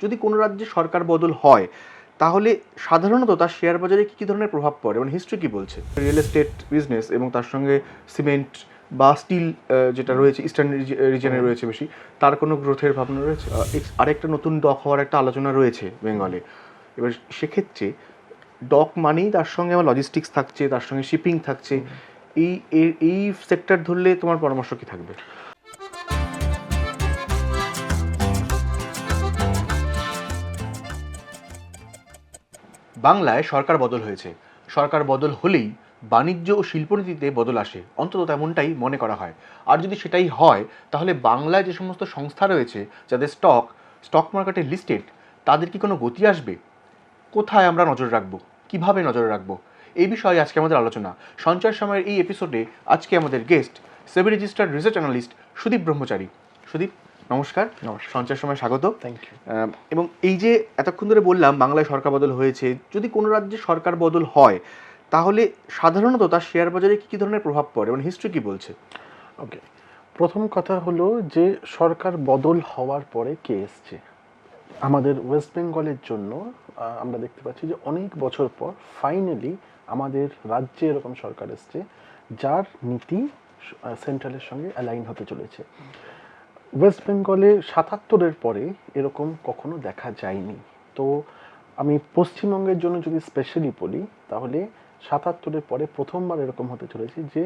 যদি কোনো রাজ্যে সরকার বদল হয় তাহলে সাধারণত তার শেয়ার বাজারে কী কী ধরনের প্রভাব পড়ে, মানে হিস্ট্রি কী বলছে? রিয়েল এস্টেট বিজনেস এবং তার সঙ্গে সিমেন্ট বা স্টিল যেটা রয়েছে ইস্টার্ন রিজনে রয়েছে বেশি, তার কোনো গ্রোথের ভাবনা রয়েছে? আরেকটা নতুন ডক হওয়ার একটা আলোচনা রয়েছে বেঙ্গলে। এবার সেক্ষেত্রে ডক মানেই তার সঙ্গে আমার লজিস্টিক্স থাকছে, তার সঙ্গে শিপিং থাকছে। এই সেক্টর ধরলে তোমার পরামর্শ কি থাকবে? বাংলায় সরকার বদল হয়েছে। সরকার বদল হলেই বাণিজ্য ও শিল্পনীতিতে বদল আসে, অন্তত তেমনটাই মনে করা হয়। আর যদি সেটাই হয় তাহলে বাংলায় যে সমস্ত সংস্থা রয়েছে যাদের স্টক মার্কেটে লিস্টেড, তাদের কি কোনো গতি আসবে? কোথায় আমরা নজর রাখবো, কিভাবে নজর রাখবো, এই বিষয়ে আজকে আমাদের আলোচনা। সঞ্চয় সময়ের এই এপিসোডে আজকে আমাদের guest SEBI registered research analyst Sudip Brahmachari. Sudip, নমস্কার। সঞ্চয় সময় স্বাগত। Thank you. এবং এই যে এতক্ষণ ধরে বললাম বাংলায় সরকার বদল হয়েছে, যদি কোনো রাজ্যে সরকার বদল হয় তাহলে সাধারণত তার শেয়ার বাজারে কী কী ধরনের প্রভাব পড়ে, মানে হিস্ট্রি কী বলছে? ওকে, প্রথম কথা হলো যে সরকার বদল হওয়ার পরে কে এসছে। আমাদের ওয়েস্ট বেঙ্গলের জন্য আমরা দেখতে পাচ্ছি যে অনেক বছর পর ফাইনালি আমাদের রাজ্যে এরকম সরকার এসছে যার নীতি সেন্ট্রালের সঙ্গে অ্যালাইন হতে চলেছে। ওয়েস্ট বেঙ্গলে ৭৭-এর পরে এরকম কখনো দেখা যায়নি। তো আমি পশ্চিমবঙ্গের জন্য যদি স্পেশালি বলি তাহলে ৭৭-এর পরে প্রথমবার এরকম হতে চলেছে যে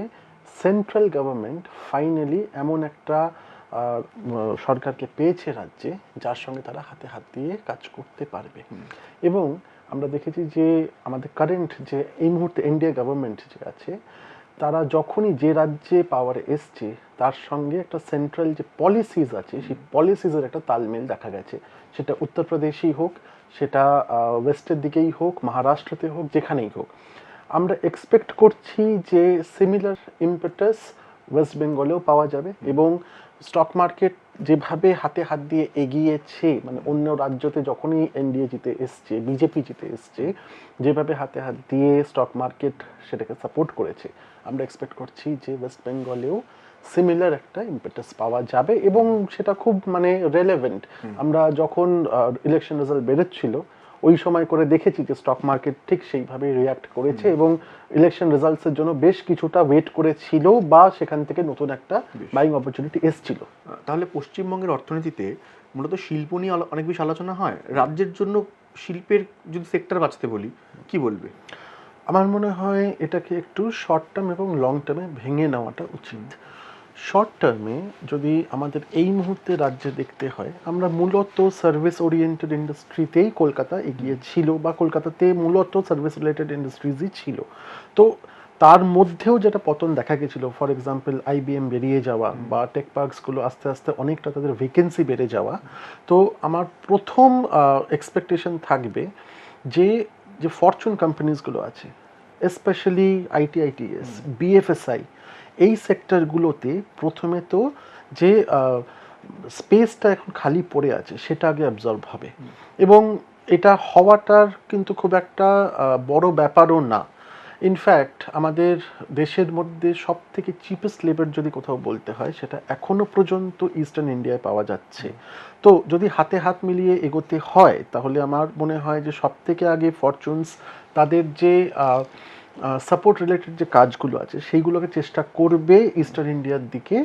সেন্ট্রাল গভর্নমেন্ট ফাইনালি এমন একটা সরকারকে পেয়েছে রাজ্যে যার সঙ্গে তারা হাতে হাত দিয়ে কাজ করতে পারবে। এবং আমরা দেখেছি যে আমাদের কারেন্ট যে এই মুহূর্তে এনডিএ গভর্নমেন্ট যে আছে, তারা যখনই যে রাজ্যে পাওয়ারে এসছে তার সঙ্গে একটা সেন্ট্রাল যে পলিসিস আছে সেই পলিসিসের একটা তালমেল দেখা গেছে। সেটা উত্তরপ্রদেশেই হোক, সেটা ওয়েস্টের দিকেই হোক, মহারাষ্ট্রতে হোক, যেখানেই হোক। আমরা এক্সপেক্ট করছি যে সিমিলার ইম্পেটাস ওয়েস্ট বেঙ্গলেও পাওয়া যাবে। এবং স্টক মার্কেট যেভাবে হাতে হাত দিয়ে এগিয়েছে, মানে অন্য রাজ্যতে যখনই এনডিএ জিতে এসছে, বিজেপি জিতে এসছে, যেভাবে হাতে হাত দিয়ে স্টক মার্কেট সেটাকে সাপোর্ট করেছে, আমরা এক্সপেক্ট করছি যে ওয়েস্ট বেঙ্গলেও সিমিলার একটা ইম্পেটাস পাওয়া যাবে। এবং সেটা খুব মানে রেলেভেন্ট। আমরা যখন ইলেকশন রেজাল্ট বেরোচ্ছিল ওই সময় করে দেখেছি যে স্টক মার্কেট ঠিক সেইভাবে রিয়াক্ট করেছে এবং ইলেকশন রেজাল্টসের জন্য বেশ কিছুটা ওয়েট করেছিল বা সেখান থেকে নতুন একটা বাইং অপরচুনিটি এসছিল। তাহলে পশ্চিমবঙ্গের অর্থনীতিতে মূলত শিল্প নিয়ে অনেক বেশি আলোচনা হয়। রাজ্যের জন্য শিল্পের যদি সেক্টর বাঁচতে বলি, কি বলবে? আমার মনে হয় এটাকে একটু শর্ট টার্ম এবং লং টার্মে ভেঙে নেওয়াটা উচিত। শর্ট টার্মে যদি আমাদের এই মুহূর্তে রাজ্যে দেখতে হয়, আমরা মূলত সার্ভিস ওরিয়েন্টেড ইন্ডাস্ট্রিতেই কলকাতা এগিয়ে ছিল বা কলকাতাতে মূলত সার্ভিস রিলেটেড ইন্ডাস্ট্রিজই ছিল। তো তার মধ্যেও যেটা পতন দেখা গেছিলো, ফর এক্সাম্পল আইবিএম বেরিয়ে যাওয়া বা টেক পার্কসগুলো আস্তে আস্তে অনেকটা তাদের ভ্যাকেন্সি বেড়ে যাওয়া। তো আমার প্রথম এক্সপেকটেশন থাকবে যে যে ফরচুন কোম্পানিজগুলো আছে, স্পেশালি আইটিআইটিএস, বিএফএসআই, এই সেক্টরগুলোতে প্রথমে তো যে স্পেসটা এখন খালি পড়ে আছে সেটা আগে অ্যাবজর্ব হবে। এবং এটা হওয়াটার কিন্তু খুব একটা বড় ব্যাপারও না। ইনফ্যাক্ট আমাদের দেশের মধ্যে সব থেকে চিপেস্ট লেবার যদি কোথাও বলতে হয় সেটা এখনো পর্যন্ত ইস্টার্ন ইন্ডিয়ায় পাওয়া যাচ্ছে। তো যদি হাতে হাত মিলিয়ে এগোতে হয় তাহলে আমার মনে হয় যে সব থেকে আগে ফরচুনস তাদের যে সাপোর্ট রিলেটেড যে কাজগুলো আছে সেইগুলোকে চেষ্টা করবে ইস্টার্ন ইন্ডিয়ার দিকে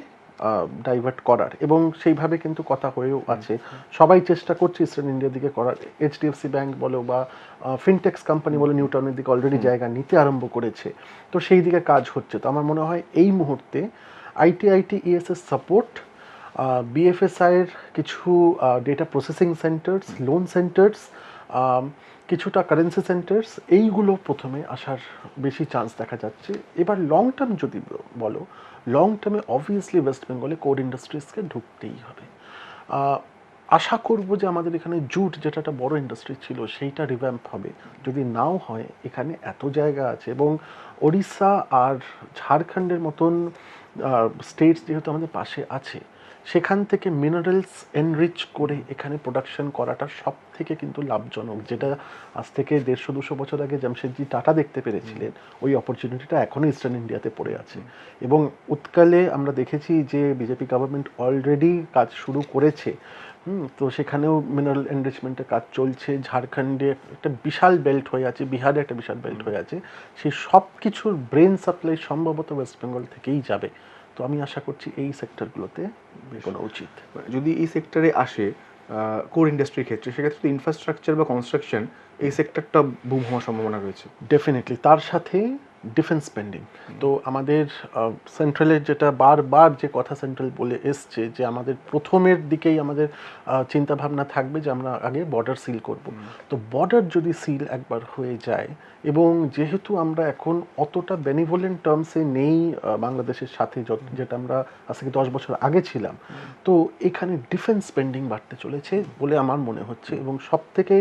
ডাইভার্ট করার। এবং সেইভাবে কিন্তু কথা হয়েও আছে, সবাই চেষ্টা করছে ইস্টার্ন ইন্ডিয়ার দিকে করার। এইচডিএফসি ব্যাংক বলো বা ফিনটেক্স কোম্পানি বলো নিউ টাউনের দিকে অলরেডি জায়গা নিতে আরম্ভ করেছে। তো সেই দিকে কাজ হচ্ছে। তো আমার মনে হয় এই মুহূর্তে আইটিআইটিএস সাপোর্ট, বিএফএসআইয়ের কিছু data processing centres, loan centres, কিছুটা কারেন্সি সেন্টার্স, এইগুলো প্রথমে আসার বেশি চান্স দেখা যাচ্ছে। এবার লং টার্ম যদি বলো, লং টার্মে অবভিয়াসলি ওয়েস্ট বেঙ্গলে কোর ইন্ডাস্ট্রিজকে ঢুকতেই হবে। আশা করব যে আমাদের এখানে জুট যেটা একটা বড় ইন্ডাস্ট্রি ছিল সেইটা রিভ্যাম্প হবে। যদি নাও হয়, এখানে এত জায়গা আছে এবং ওড়িশা আর ঝাড়খণ্ডের মতন স্টেটস যেহেতু আমাদের পাশে আছে, সেখান থেকে মিনারেলস এনরিচ করে এখানে প্রোডাকশন করাটা সব থেকে কিন্তু লাভজনক, যেটা আজ থেকে 150-200 বছর আগে জামশেদজি টাটা দেখতে পেরেছিলেন, ওই অপরচুনিটিটা এখনও ইস্টার্ন ইন্ডিয়াতে পড়ে আছে। এবং উৎকালে আমরা দেখেছি যে বিজেপি গভর্নমেন্ট অলরেডি কাজ শুরু করেছে। তো সেখানেও মিনারেল এনরিচমেন্টের কাজ চলছে। ঝাড়খণ্ডে একটা বিশাল বেল্ট হয়ে আছে, বিহারে একটা বিশাল বেল্ট হয়ে আছে, সেই সব কিছুর ব্রেন সাপ্লাই সম্ভবত ওয়েস্ট বেঙ্গল থেকেই যাবে। তো আমি আশা করছি এই সেক্টরগুলোতে এগোনো উচিত। যদি এই সেক্টরে আসে কোর ইন্ডাস্ট্রির ক্ষেত্রে, সেক্ষেত্রে ইনফ্রাস্ট্রাকচার বা কনস্ট্রাকশন এই সেক্টরটা বুম হওয়ার সম্ভাবনা রয়েছে ডেফিনেটলি। তার সাথে ডিফেন্স স্পেন্ডিং। তো আমাদের সেন্ট্রালের যেটা বারবার যে কথা সেন্ট্রাল বলে এসছে, যে আমাদের প্রথমের দিকেই আমাদের চিন্তাভাবনা থাকবে যে আমরা আগে বর্ডার সিল করব। তো বর্ডার যদি সিল একবার হয়ে যায়, এবং যেহেতু আমরা এখন অতটা বেনিভোলেন্ট টার্মসে নেই বাংলাদেশের সাথে, যেটা আমরা আজ থেকে 10 বছর আগে ছিলাম, তো এখানে ডিফেন্স স্পেন্ডিং বাড়তে চলেছে বলে আমার মনে হচ্ছে। এবং সব থেকে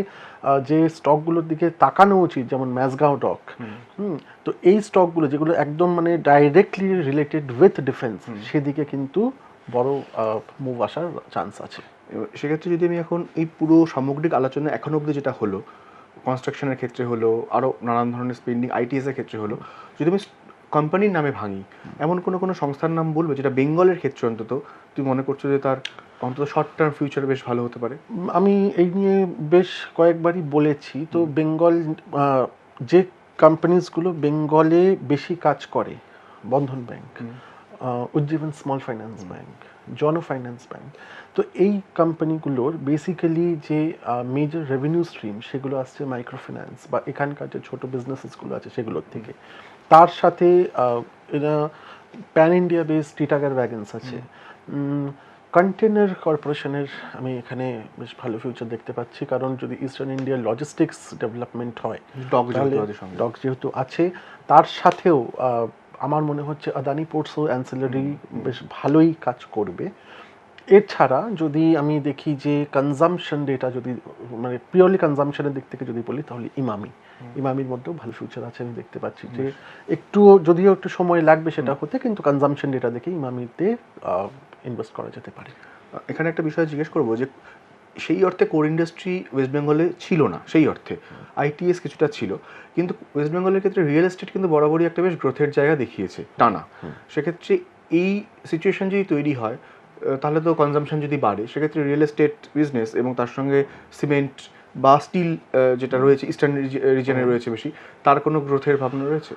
যে স্টকগুলোর দিকে তাকানো উচিত, যেমন ম্যাজগাঁও ডক, তো এই স্টকগুলো যেগুলো একদম মানে ডাইরেক্টলি রিলেটেড উইথ ডিফেন্স, সেদিকে কিন্তু বড় মুভ আসার চান্স আছে। সেক্ষেত্রে যদি আমি এখন এই পুরো সামগ্রিক আলোচনা এখনো অবধি যেটা হলো, কনস্ট্রাকশনের ক্ষেত্রে হলো, আরও নানান ধরনের স্পেন্ডিং আইটিএসের ক্ষেত্রে হলো, যদি আমি কোম্পানির নামে ভাঙি, এমন কোনো সংস্থার নাম বলবে যেটা বেঙ্গলের ক্ষেত্রে অন্তত তুমি মনে করছো যে তার অন্তত শর্ট টার্ম ফিউচারে বেশ ভালো হতে পারে? আমি এই নিয়ে বেশ কয়েকবারই বলেছি। তো বেঙ্গল যে কোম্পানিজগুলো বেঙ্গলে বেশি কাজ করে, Bandhan bank, Ujjivan small finance bank, Jana finance bank, তো এই কোম্পানিগুলোর বেসিক্যালি যে মেজর রেভিনিউ স্ট্রিম সেগুলো আসছে মাইক্রো ফিন্যান্স বা এখানকার যে ছোটো বিজনেসেসগুলো আছে সেগুলোর থেকে। তার সাথে এরা প্যান ইন্ডিয়া বেস টিটাগার ওয়াগনস আছে। কন্টেনার কর্পোরেশনের আমি এখানে বেশ ভালো ফিউচার দেখতে পাচ্ছি, কারণ যদি ইস্টার্ন ইন্ডিয়ার লজিস্টিক্স ডেভেলপমেন্ট হয়, ডক যেহেতু আছে, তার সাথেও আমার মনে হচ্ছে আদানি পোর্টসও অ্যান্সিলারি বেশ ভালোই কাজ করবে। এছাড়া যদি আমি দেখি যে কনজামশন ডেটা, যদি মানে পিওরলি কনজামশনের দিক থেকে যদি বলি, তাহলে ইমামির মধ্যেও ভালো ফিউচার আছে আমি দেখতে পাচ্ছি। যে একটু যদিও একটু সময় লাগবে সেটা হতে, কিন্তু কনজামশন ডেটা দেখে ইমামিতে ইনভেস্ট করা যেতে পারে। এখানে একটা বিষয় জিজ্ঞেস করবো যে সেই অর্থে কোর ইন্ডাস্ট্রি ওয়েস্ট বেঙ্গলে ছিল না, সেই অর্থে আইটিএস কিছুটা ছিল, কিন্তু ওয়েস্ট বেঙ্গলের ক্ষেত্রে রিয়েল এস্টেট কিন্তু বরাবরই একটা বেশ গ্রোথের জায়গা দেখিয়েছে টানা। সেক্ষেত্রে এই সিচুয়েশন যদি তৈরি হয়, তাহলে তো কনজামশন যদি বাড়ে, সেক্ষেত্রে রিয়েল এস্টেট বিজনেস এবং তার সঙ্গে সিমেন্ট বা স্টিল যেটা রয়েছে ইস্টার্ন রিজনে রয়েছে বেশি, তার কোনো গ্রোথের ভাবনা রয়েছে?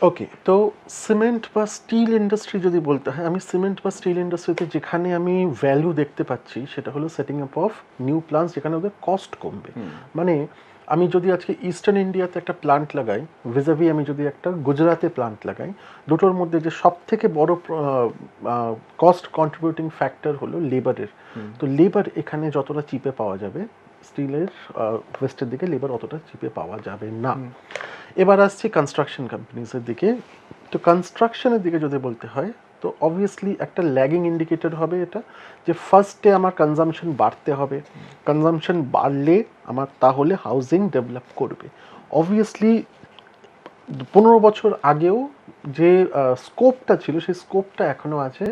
ওকে, তো সিমেন্ট বা স্টিল ইন্ডাস্ট্রি যদি বলতে হয়, আমি সিমেন্ট বা স্টিল ইন্ডাস্ট্রিতে যেখানে আমি ভ্যালু দেখতে পাচ্ছি সেটা হলো setting up of new plants, যেখানে ওদের কস্ট কমবে। মানে আমি যদি আজকে ইস্টার্ন ইন্ডিয়াতে একটা প্লান্ট লাগাই, ভিজাভি আমি যদি একটা গুজরাতে প্লান্ট লাগাই, দুটোর মধ্যে যে সব থেকে বড় কস্ট কন্ট্রিবিউটিং ফ্যাক্টর হলো লেবারের। তো লেবার এখানে যতটা চিপে পাওয়া যাবে, স্টিলের ওয়েস্টের দিকে লেবার অতটা চিপে পাওয়া যাবে না। এবার আসছি কনস্ট্রাকশন কোম্পানিজের দিকে। তো কনস্ট্রাকশনের দিকে যদি বলতে হয়, তো অবভিয়াসলি একটা ল্যাগিং ইন্ডিকেটর হবে এটা, যে ফার্স্টে আমার কনজামশন বাড়তে হবে। কনজামশন বাড়লে আমার তাহলে হাউজিং ডেভেলপ করবে। অবভিয়াসলি 15 বছর আগেও যে স্কোপটা ছিল সেই স্কোপটা এখনও আছে।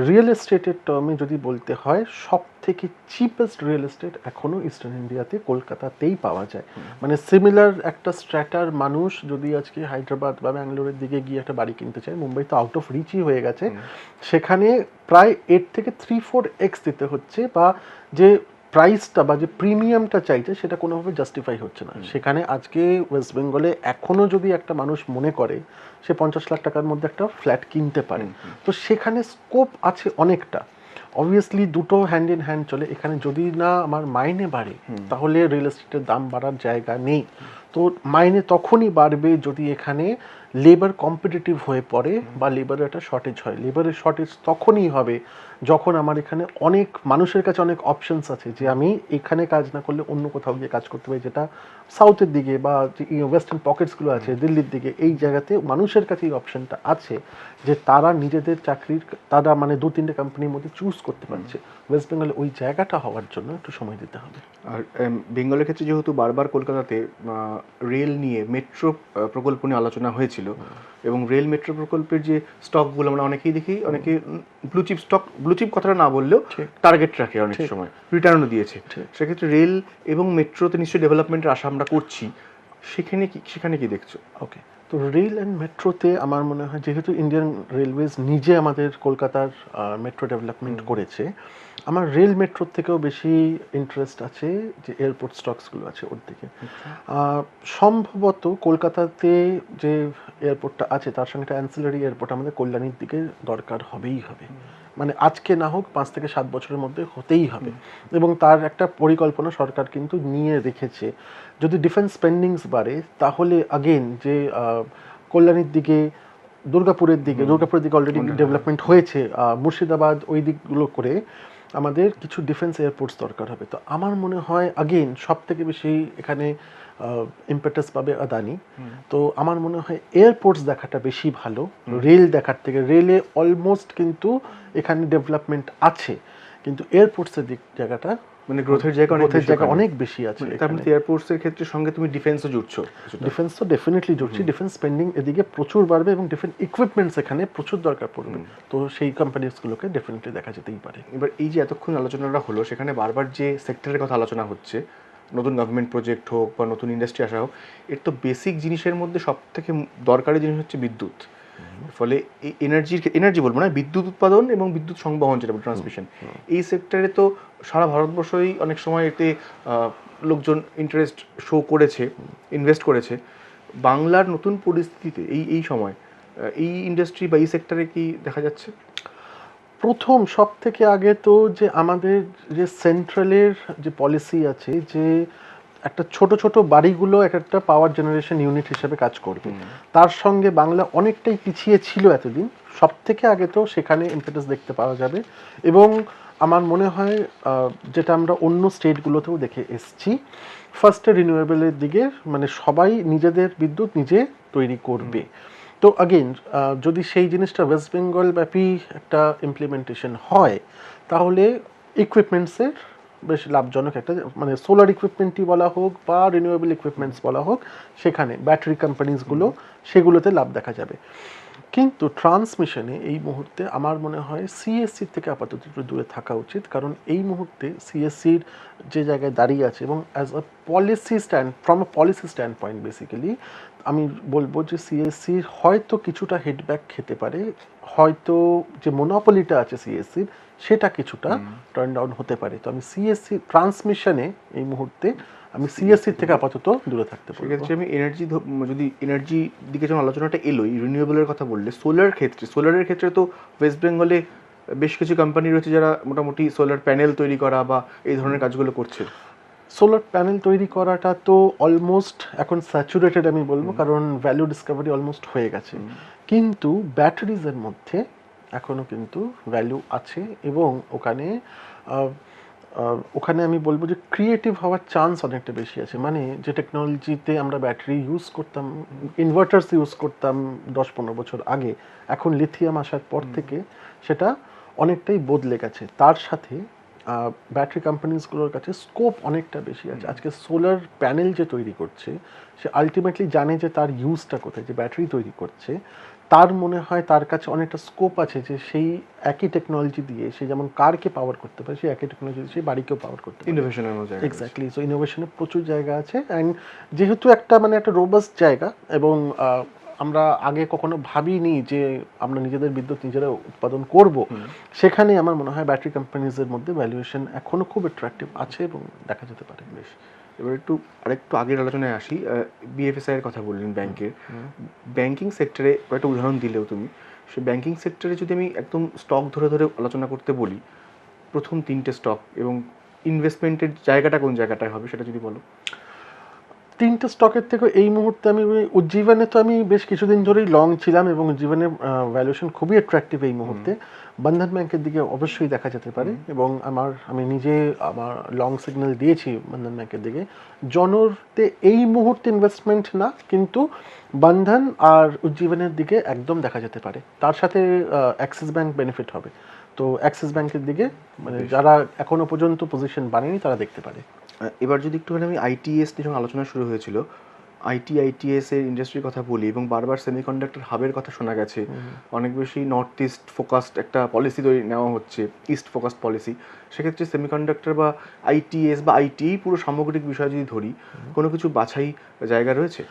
রিয়েল এস্টেটের টার্মে যদি বলতে হয়, সব থেকে চিপেস্ট রিয়েল এস্টেট এখনও ইস্টার্ন ইন্ডিয়াতে কলকাতাতেই পাওয়া যায়। মানে সিমিলার একটা স্ট্র্যাটার মানুষ যদি আজকে হায়দ্রাবাদ বা ব্যাঙ্গালোরের দিকে গিয়ে একটা বাড়ি কিনতে চায়, মুম্বাই তো আউট অফ রিচই হয়ে গেছে, সেখানে প্রায় 8 থেকে 3-4x দিতে হচ্ছে, বা যে প্রাইসটা বা যে প্রিমিয়ামটা চাইছে সেটা কোনোভাবে জাস্টিফাই হচ্ছে না। সেখানে আজকে ওয়েস্ট বেঙ্গলে এখনও যদি একটা মানুষ মনে করে সে 50 লাখ টাকার মধ্যে একটা ফ্ল্যাট কিনতে পারে, তো সেখানে স্কোপ আছে অনেকটা। অবভিয়াসলি দুটো হ্যান্ড ইন হ্যান্ড চলে। এখানে যদি না আমার মাইনে বাড়ে, তাহলে রিয়েল এস্টেটের দাম বাড়ার জায়গা নেই। তো মাইনে তখনই বাড়বে যদি এখানে লেবার কম্পিটিটিভ হয়ে পড়ে বা লেবারের একটা শর্টেজ হয়। লেবারের শর্টেজ তখনই হবে যখন আমার এখানে অনেক মানুষের কাছে অনেক অপশনস আছে, যে আমি এখানে কাজ না করলে অন্য কোথাও গিয়ে কাজ করতে পারি, যেটা সাউথের দিকে বা ওয়েস্টার্ন পকেটসগুলো আছে দিল্লির দিকে, এই জায়গাতে মানুষের কাছে এই অপশনটা আছে যে তারা নিজেদের চাকরির, তারা মানে 2-3টে কোম্পানির মধ্যে চুজ করতে পারছে। ওয়েস্ট বেঙ্গলে ওই জায়গাটা হওয়ার জন্য একটু সময় দিতে হবে। আর বেঙ্গলের ক্ষেত্রে যেহেতু বারবার কলকাতাতে রেল নিয়ে মেট্রো প্রকল্প নিয়ে আলোচনা হয়েছিল, এবং রেল মেট্রো প্রকল্পের যে স্টকগুলো আমরা অনেকেই দেখি, অনেকে ব্লু চিপ কথাটা না বললেও টার্গেট রাখে অনেক সময়, রিটার্নও দিয়েছে। সেক্ষেত্রে রেল এবং মেট্রোতে নিশ্চয়ই ডেভেলপমেন্টের আশা আমরা করছি, সেখানে কি দেখছো? ওকে, তো রেল অ্যান্ড মেট্রোতে আমার মনে হয় যেহেতু ইন্ডিয়ান রেলওয়েজ নিজে আমাদের কলকাতার মেট্রো ডেভেলপমেন্ট করেছে, আমার রেল মেট্রোর থেকেও বেশি ইন্টারেস্ট আছে যে এয়ারপোর্ট স্টকসগুলো আছে ওর দিকে। সম্ভবত কলকাতাতে যে এয়ারপোর্টটা আছে তার সঙ্গে একটা অ্যান্সিলারি এয়ারপোর্ট আমাদের কল্যাণীর দিকে দরকার হবেই হবে, মানে আজকে না হোক 5 থেকে 7 বছরের মধ্যে হতেই হবে, এবং তার একটা পরিকল্পনা সরকার কিন্তু নিয়ে রেখেছে। যদি ডিফেন্স স্পেন্ডিংস বাড়ে তাহলে আগেন যে কল্যাণীর দিকে, দুর্গাপুরের দিকে অলরেডি ডেভেলপমেন্ট হয়েছে, মুর্শিদাবাদ ওই দিকগুলো করে আমাদের কিছু ডিফেন্স এয়ারপোর্টস দরকার হবে। তো আমার মনে হয় আগেন সব থেকে বেশি এখানে ইম্পেটাস পাবে আদানি। তো আমার মনে হয় এয়ারপোর্টস দেখাটা বেশি ভালো রেল দেখার থেকে। রেলে অলমোস্ট কিন্তু এখানে ডেভেলপমেন্ট আছে, কিন্তু এয়ারপোর্টসের জায়গাটা মানে গ্রোথের জায়গা অনেক বেশি আছে। এয়ারপোর্টসের ক্ষেত্রে সঙ্গে তুমি ডিফেন্সও জুড়ছো। ডিফেন্স তো ডেফিনেটলি জুড়ছি, ডিফেন্স স্পেন্ডিং এদিকে প্রচুর বাড়বে এবং ডিফেন্স ইকুইপমেন্টস এখানে প্রচুর দরকার পড়বে। তো সেই কোম্পানিজগুলোকে ডেফিনেটলি দেখা যেতেই পারে। এবার এই যে এতক্ষণ আলোচনাটা হলো, সেখানে বারবার যে সেক্টরের কথা আলোচনা হচ্ছে, নতুন গভর্নমেন্ট প্রজেক্ট হোক বা নতুন ইন্ডাস্ট্রি আসা হোক, এর তো বেসিক জিনিসের মধ্যে সব থেকে দরকারি জিনিস হচ্ছে বিদ্যুৎ। ফলে এই এনার্জি বলবো না, বিদ্যুৎ উৎপাদন এবং বিদ্যুৎ সংবহন, যেটা ট্রান্সমিশন, এই সেক্টরে তো সারা ভারতবর্ষই অনেক সময় এতে লোকজন ইন্টারেস্ট শো করেছে, ইনভেস্ট করেছে। বাংলার নতুন পরিস্থিতিতে এই সময় এই ইন্ডাস্ট্রি বা এই সেক্টরে কি দেখা যাচ্ছে? প্রথম সব থেকে আগে তো যে আমাদের যে সেন্ট্রালের যে পলিসি আছে যে একটা ছোট ছোট বাড়িগুলো একটা পাওয়ার জেনারেশন ইউনিট হিসেবে কাজ করবে, তার সঙ্গে বাংলা অনেকটাই পিছিয়ে ছিল এতদিন। সব থেকে আগে তো সেখানে ইম্পেটাস দেখতে পাওয়া যাবে, এবং আমার মনে হয় যেটা আমরা অন্য স্টেটগুলোতেও দেখে এসছি, ফার্স্টে রিনিউয়েবলের দিকে, মানে সবাই নিজেদের বিদ্যুৎ নিজে তৈরি করবে। তো আগেন যদি সেই জিনিসটা ওয়েস্ট বেঙ্গল ব্যাপী একটা ইমপ্লিমেন্টেশন হয় তাহলে ইকুইপমেন্টসের বেশ লাভজনক একটা, মানে সোলার ইকুইপমেন্টই বলা হোক বা রিনিউয়েবল ইকুইপমেন্টস বলা হোক, সেখানে ব্যাটারি কোম্পানিজগুলো সেগুলোতে লাভ দেখা যাবে। কিন্তু ট্রান্সমিশনে এই মুহূর্তে আমার মনে হয় সিএসসির থেকে আপাতত একটু দূরে থাকা উচিত, কারণ এই মুহূর্তে সিএসসির যে জায়গায় দাঁড়িয়ে আছে এবং as a policy from a policy stand point basically আমি বলবো যে সিএসসির হয়তো কিছুটা হেডব্যাক খেতে পারে, হয়তো যে মোনোপলিটা আছে সিএসসির সেটা কিছুটা টার্ন ডাউন হতে পারে। তো আমি সিএসসি ট্রান্সমিশনে এই মুহূর্তে আমি সিএসসির থেকে আপাতত দূরে থাকতে পারি। সেক্ষেত্রে আমি যদি এনার্জি দিকে যখন আলোচনাটা এলোই, রিনিউয়েবলের কথা বললে, সোলারের ক্ষেত্রে তো ওয়েস্ট বেঙ্গলে বেশ কিছু কোম্পানি রয়েছে যারা মোটামুটি সোলার প্যানেল তৈরি করা বা এই ধরনের কাজগুলো করছে। সোলার প্যানেল তৈরি করাটা তো অলমোস্ট এখন স্যাচুরেটেড আমি বলবো, কারণ ভ্যালু ডিসকভারি অলমোস্ট হয়ে গেছে। কিন্তু ব্যাটারিজের মধ্যে এখনো কিন্তু ভ্যালু আছে, এবং ওখানে আমি বলবো যে ক্রিয়েটিভ হওয়ার চান্স অনেকটা বেশি আছে। মানে যে টেকনোলজিতে আমরা ব্যাটারি ইউজ করতাম, ইনভার্টার্স ইউজ করতাম 10-15 বছর আগে, এখন লিথিয়াম আসার পর থেকে সেটা অনেকটাই বদলে গেছে। তার সাথে ব্যাটারি কোম্পানিজগুলোর কাছে স্কোপ অনেকটা বেশি আছে। আজকে সোলার প্যানেল যে তৈরি করছে সে আলটিমেটলি জানে যে তার ইউজটা কোথায়, যে ব্যাটারি তৈরি করছে তার মনে হয় তার কাছে অনেকটা স্কোপ আছে যে সেই একই টেকনোলজি দিয়ে সে যেমন কারকে পাওয়ার করতে পারে, সেই একই টেকনোলজি দিয়ে সেই বাড়িকেও পাওয়ার করতে পারে। ইনোভেশনের মধ্যে এক্স্যাক্টলি, সো ইনোভেশনের প্রচুর জায়গা আছে। অ্যান্ড যেহেতু একটা মানে একটা রোবাস্ট জায়গা, এবং আমরা আগে কখনো ভাবিনি যে আমরা নিজেদের বিদ্যুৎ নিজেরা উৎপাদন করব, সেখানে আমার মনে হয় ব্যাটারি কোম্পানিজের মধ্যে ভ্যালুয়েশন এখনো খুব অ্যাট্রাকটিভ আছে এবং দেখা যেতে পারে। বেশ, এবার আরেকটু আগের আলোচনায় আসি। বিএফএসআই এর কথা বললেন, ব্যাংকিং সেক্টরে কয়েকটা উদাহরণ দিলেও তুমি, সে ব্যাংকিং সেক্টরে যদি আমি একদম স্টক ধরে ধরে আলোচনা করতে বলি, প্রথম 3টে স্টক এবং ইনভেস্টমেন্টের জায়গাটা কোন জায়গাটায় হবে সেটা যদি বলো। 3টে স্টকের থেকে এই মুহূর্তে আমি উজ্জীবনে তো আমি বেশ কিছুদিন ধরেই লং ছিলাম, এবং উজ্জীবনের ভ্যালুয়েশন খুবই অ্যাট্রাকটিভ এই মুহূর্তে। বন্ধন ব্যাংকের দিকে অবশ্যই দেখা যেতে পারে, এবং আমি নিজে আমার লং সিগন্যাল দিয়েছি বন্ধন ব্যাংকের দিকে। জনরতে এই মুহূর্তে ইনভেস্টমেন্ট না, কিন্তু বন্ধন আর উজ্জীবনের দিকে একদম দেখা যেতে পারে। তার সাথে অ্যাক্সিস ব্যাংক বেনিফিট হবে। তো অ্যাক্সিস ব্যাংকের দিকে মানে যারা এখনো পর্যন্ত পজিশন বানেনি তারা দেখতে পারে। এবার যদি একটুখানি আমি আইটিএস নিয়ে যখন আলোচনা শুরু হয়েছিল, আইটিএস এর ইন্ডাস্ট্রির কথা বলি এবং বারবার সেমিকন্ডাক্টর হাবের কথা শোনা গেছে, অনেক বেশি নর্থ ইস্ট ফোকাসড একটা পলিসি তৈরি নেওয়া হচ্ছে, ইস্ট ফোকাসড পলিসি। সেক্ষেত্রে সেমিকন্ডাক্টর বা আইটিএস বা আইটি পুরো সামগ্রিক বিষয় যদি ধরি, কোনো কিছু বাছাই জায়গা রয়েছে?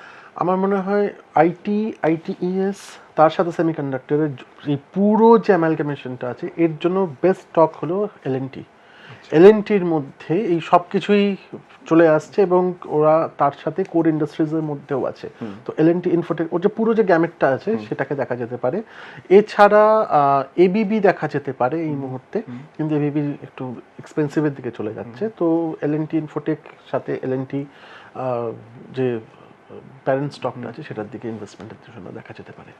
আমার মনে হয় আইটিইএস তার সাথে সেমিকন্ডাক্টরের এই পুরো যে অ্যামালগামেশনটা আছে এর জন্য বেস্ট স্টক হলো এলএনটি। এলএনটির মধ্যে এই সব কিছুই চলে আসছে এবং ওরা তার সাথে কোর ইন্ডাস্ট্রিজের মধ্যেও আছে। তো এলএনটি ইনফোটেক ওর যে পুরো যে গ্যামেটটা আছে সেটাকে দেখা যেতে পারে। এছাড়া এবিবি দেখা যেতে পারে এই মুহূর্তে, কিন্তু এবিবি একটু এক্সপেন্সিভের দিকে চলে যাচ্ছে। তো এলএনটি ইনফোটেক সাথে এলএনটি যে প্যারেন্ট স্টকটা আছে সেটার দিকে ইনভেস্টমেন্টের জন্য দেখা যেতে পারে।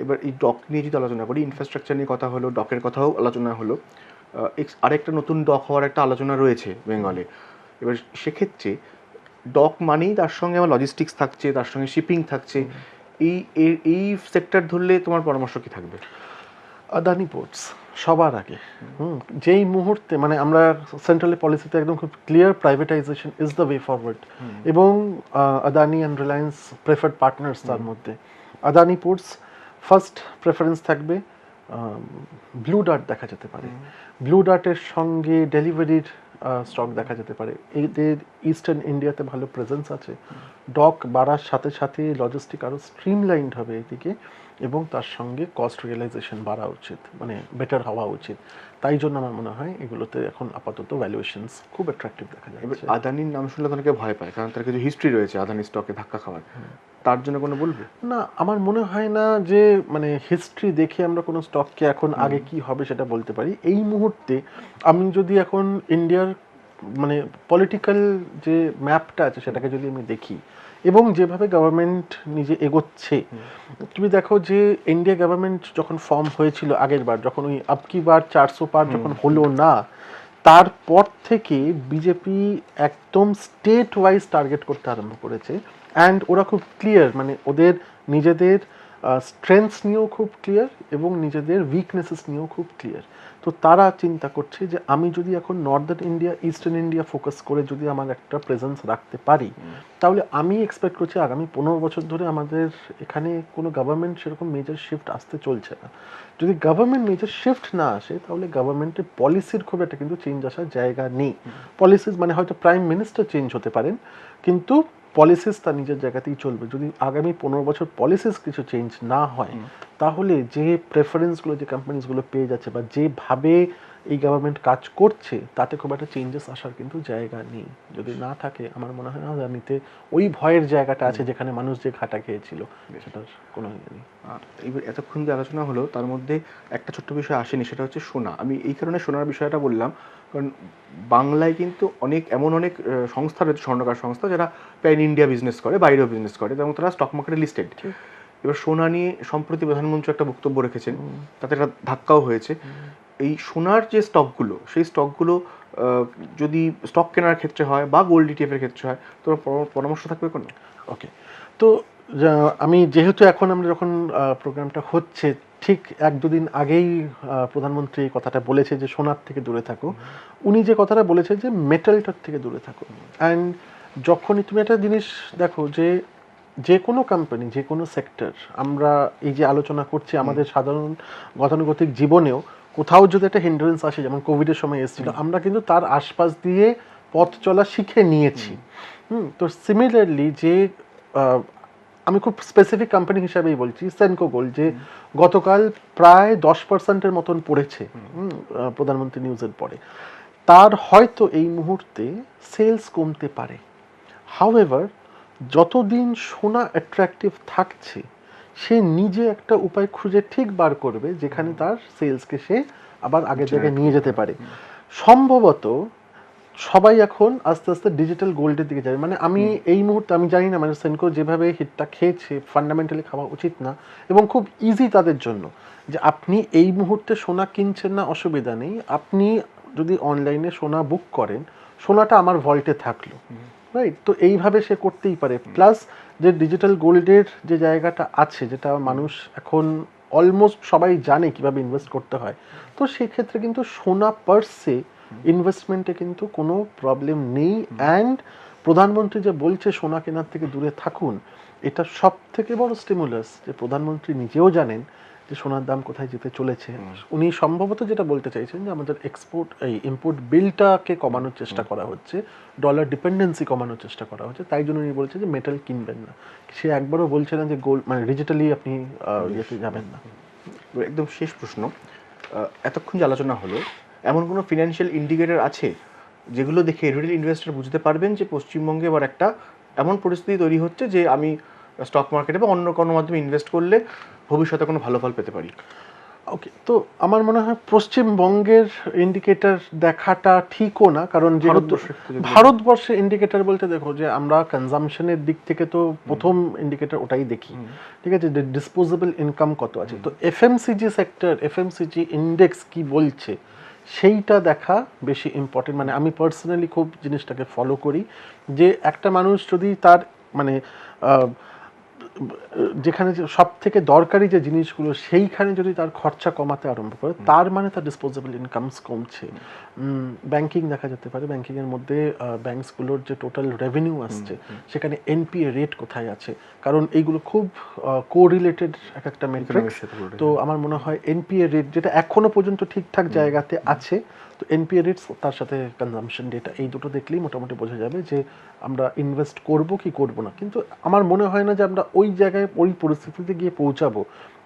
এবার এই ডক নিয়ে যদি আলোচনা করি, ইনফ্রাস্ট্রাকচার নিয়ে কথা হলো, ডকের কথাও আলোচনা হলো, আরেকটা নতুন ডক হওয়ার একটা আলোচনা রয়েছে বেঙ্গলে। এবার সেক্ষেত্রে ডক মানেই তার সঙ্গে আমার লজিস্টিক্স থাকছে, তার সঙ্গে শিপিং থাকছে। এই সেক্টর ধরলে তোমার পরামর্শ কি থাকবে? আদানি পোর্টস সবার আগে, যেই মুহূর্তে মানে আমরা সেন্ট্রাল পলিসিতে একদম খুব clear privatisation is the way forward, এবং Adani and Reliance preferred partners তার মধ্যে। আদানি পোর্টস ফার্স্ট প্রেফারেন্স থাকবে। ব্লু ডার্ট দেখা যেতে পারে, ব্লু ডার্টের সঙ্গে ডেলিভারির স্টক দেখা যেতে পারে। এদের ইস্টার্ন ইন্ডিয়াতে ভালো প্রেজেন্স আছে। ডক বাড়ার সাথে সাথে লজিস্টিক আরও স্ট্রিমলাইন্ড হবে এদিকে, এবং তার সঙ্গে কস্ট রিয়েলাইজেশন বাড়া উচিত, মানে বেটার হওয়া উচিত। তাই জন্য আমার মনে হয় এগুলোতে এখন আপাতত ভ্যালুয়েশনস খুব অ্যাট্রাকটিভ দেখা যাচ্ছে। আদানির নাম শুনলে অনেকে ভয় পায়, কারণ তার কিছু হিস্ট্রি রয়েছে আদানি স্টকে ধাক্কা খাওয়ার। তার জন্য কোনো বলবে? না, আমার মনে হয় না যে মানে হিস্ট্রি দেখে আমরা কোনো স্টককে এখন আগে কি হবে সেটা বলতে পারি। এই মুহূর্তে আমি যদি এখন ইন্ডিয়ার মানে পলিটিক্যাল যে ম্যাপটা আছে সেটাকে যদি আমি দেখি এবং যেভাবে গভর্নমেন্ট নিজে এগোচ্ছে, তুমি দেখো যে ইন্ডিয়া গভর্নমেন্ট যখন ফর্ম হয়েছিল আগের বার, যখন ওই আবকি বার 400 পার যখন হলো না, তারপর থেকে বিজেপি একদম স্টেট ওয়াইজ টার্গেট করতে আরম্ভ করেছে। অ্যান্ড ওরা খুব ক্লিয়ার, মানে ওদের নিজেদের স্ট্রেংথস নিয়েও খুব ক্লিয়ার এবং নিজেদের উইকনেসেস নিয়েও খুব ক্লিয়ার। তো তারা চিন্তা করছে যে আমি যদি এখন Northern India eastern India focus করে যদি আমার একটা প্রেজেন্স রাখতে পারি, তাহলে আমি এক্সপেক্ট করছি আগামী 15 বছর ধরে আমাদের এখানে কোনো গভর্নমেন্ট সেরকম মেজর শিফট আসতে চলছে না। যদি গভর্নমেন্ট মেজর শিফট না আসে তাহলে গভর্নমেন্টের পলিসির খুব একটা কিন্তু চেঞ্জ আসার জায়গা নেই। পলিসিস মানে হয়তো প্রাইম মিনিস্টার চেঞ্জ হতে পারেন, কিন্তু পলিসিস তার নিজের জায়গাতেই চলবে। যদি আগামী 15 বছর পলিসিস কিছু চেঞ্জ না হয়, তাহলে যে প্রেফারেন্সগুলো যে কোম্পানিজগুলো পেয়ে যাচ্ছে বা যেভাবে এই গভর্নমেন্ট কাজ করছে তাতে খুব একটা চেঞ্জেস আসার কিন্তু জায়গা নেই। যদি না থাকে আমার মনে হয় আদানিতে ওই ভয়ের জায়গাটা আছে যেখানে মানুষ যে ঘাটা খেয়েছিল সেটার কোনো ইয়ে নেই। এবার এতক্ষণ যে আলোচনা হলো তার মধ্যে একটা ছোট্ট বিষয় আসেনি, সেটা হচ্ছে সোনা। আমি এই কারণে সোনার বিষয়টা বললাম, কারণ বাংলায় কিন্তু এমন অনেক সংস্থা রয়েছে, স্বর্ণকার সংস্থা, যারা প্যান ইন্ডিয়া বিজনেস করে, বাইরেও বিজনেস করে এবং তারা স্টক মার্কেটে লিস্টেড। এবার সোনা নিয়ে সম্প্রতি প্রধানমন্ত্রী একটা বক্তব্য রেখেছেন, তাতে একটা ধাক্কাও হয়েছে। এই সোনার যে স্টকগুলো, সেই স্টকগুলো যদি স্টক কেনার ক্ষেত্রে হয় বা গোল্ড ইটিএফের ক্ষেত্রে হয়, তোমার পরামর্শ থাকবে কোনো? ওকে, তো আমি যেহেতু এখন আমরা যখন প্রোগ্রামটা হচ্ছে ঠিক 1-2 দিন আগেই প্রধানমন্ত্রী এই কথাটা বলেছে যে সোনার থেকে দূরে থাকো। উনি যে কথাটা বলেছে যে মেটালটার থেকে দূরে থাকো। অ্যান্ড যখনই তুমি একটা জিনিস দেখো যে কোনো কোম্পানি, যে কোনো সেক্টর, আমরা এই যে আলোচনা করছি আমাদের সাধারণ গতানুগতিক জীবনেও কোথাও যদি একটা হিন্ড্রেন্স আসে, যেমন কোভিডের সময় এসেছিল, আমরা কিন্তু তার আশপাশ দিয়ে পথ চলা শিখে নিয়েছি। তো সিমিলারলি যে আমি খুব স্পেসিফিক কোম্পানি হিসাবেই বলছি, সেনকো গোল্ড, যে গতকাল প্রায় 10% মতন পড়েছে প্রধানমন্ত্রী নিউজের পরে, তার হয়তো এই মুহূর্তে সেলস কমতে পারে। হাউএভার যতদিন সোনা অ্যাট্রাকটিভ থাকছে, সে নিজে একটা উপায় খুঁজে ঠিক বার করবে যেখানে তার সেলসকে সে আবার আগের জায়গায় নিয়ে যেতে পারে। সম্ভবত সবাই এখন আস্তে আস্তে ডিজিটাল গোল্ডের দিকে যাবে। মানে আমি এই মুহূর্তে আমি জানি না, মানে সেনকো যেভাবে হিটটা খেয়েছে ফান্ডামেন্টালি খাওয়া উচিত না, এবং খুব ইজি তাদের জন্য যে আপনি এই মুহূর্তে সোনা কিনছেন না, অসুবিধা নেই, আপনি যদি অনলাইনে সোনা বুক করেন, সোনাটা আমার ভল্টে থাকলো, রাইট? তো এইভাবে সে করতেই পারে। প্লাস যে ডিজিটাল গোল্ডের যে জায়গাটা আছে, যেটা মানুষ এখন অলমোস্ট সবাই জানে কিভাবে ইনভেস্ট করতে হয়। তো সেই ক্ষেত্রে কিন্তু সোনা পার সে ইনভেস্টমেন্টে কিন্তু কোনো প্রবলেম নেই। অ্যান্ড প্রধানমন্ত্রী যে বলছে সোনা কেনার থেকে দূরে থাকুন, এটা সব থেকে বড় স্টিমুলাস যে প্রধানমন্ত্রী নিজেও জানেন যে সোনার দাম কোথায় যেতে চলেছে। উনি সম্ভবত যেটা বলতে চাইছেন যে আমাদের ইম্পোর্ট বিলটাকে কমানোর চেষ্টা করা হচ্ছে, ডলার ডিপেন্ডেন্সি কমানোর চেষ্টা করা হচ্ছে, তাই জন্য উনি বলছে যে মেটাল কিনবেন না। সে একবারও বলছে না যে গোল্ড মানে ডিজিটালি আপনি ইয়েতে যাবেন না। একদম শেষ প্রশ্ন, এতক্ষণ যে আলোচনা হলো, এমন কোনো ফিনান্সিয়াল ইন্ডিকেটর আছে যেগুলো দেখে রিটেল ইনভেস্টর বুঝতে পারবেন যে পশ্চিমবঙ্গে এবার একটা এমন পরিস্থিতি তৈরি হচ্ছে যে আমি স্টক মার্কেটে বা অন্য কোনো মাধ্যমে ইনভেস্ট করলে ভবিষ্যতে কোনো ভালো ফল পেতে পারি? ওকে, তো আমার মনে হয় পশ্চিমবঙ্গের ইন্ডিকেটর দেখাটা ঠিকও না, কারণ যেহেতু ভারতবর্ষে ইন্ডিকেটর বলতে দেখো যে আমরা কনজামশনের দিক থেকে তো প্রথম ইন্ডিকেটর ওটাই দেখি, ঠিক আছে, যে ডিসপোজেবল ইনকাম কত আছে। তো এফএমসিজি সেক্টর, এফএমসিজি ইন্ডেক্স কি বলছে সেইটা দেখা বেশি ইম্পর্টেন্ট। মানে আমি পার্সোনালি খুব জিনিসটাকে ফলো করি যে একটা মানুষ যদি তার মানে যেখানে সব থেকে দরকারি যে জিনিসগুলো সেইখানে যদি তার খরচা কমাতে আরম্ভ করে, তার মানে তার ডিসপোজেবল ইনকামস কমছে। ব্যাংকিং দেখা যেতে পারে, ব্যাংকিংয়ের মধ্যে ব্যাংকসগুলোর যে টোটাল রেভিনিউ আসছে সেখানে এনপিএ রেট কোথায় আছে, কারণ এইগুলো খুব কোরিলেটেড এক একটা মেট্রিক্স। তো আমার মনে হয় এনপিএ রেট যেটা এখনো পর্যন্ত ঠিকঠাক জায়গাতে আছে, তো এনপিএ রেটস তার সাথে কনজাম্পশন ডেটা, এই দুটো দেখলেই মোটামুটি বোঝা যাবে যে আমরা ইনভেস্ট করব কি করব না। কিন্তু আমার মনে হয় না যে আমরা ওই জায়গায় ওই পরিস্থিতিতে গিয়ে পৌঁছাবো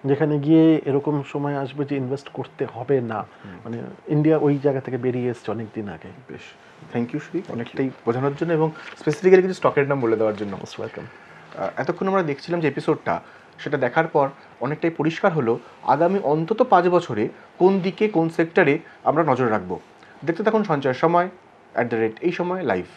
যেখানে গিয়ে এরকম সময় আসবে যে ইনভেস্ট করতে হবে না। মানে ইন্ডিয়া ওই জায়গা থেকে বেরিয়ে এসছে অনেক দিন আগে। বেশ, থ্যাংক ইউ সুদীপ অনেকটাই বোঝানোর জন্য এবং স্পেসিফিক্যালি কিছু স্টকের নাম বলে দেওয়ার জন্য। Most welcome. এতক্ষণ আমরা দেখছিলাম যে এপিসোডটা, সেটা দেখার পর অনেকটাই পরিষ্কার হলো আগামী অন্তত 5 বছরে কোন দিকে কোন সেক্টরে আমরা নজর রাখবো। দেখতে থাকুন সঞ্চয়ের সময় @ এই সময় লাইভ।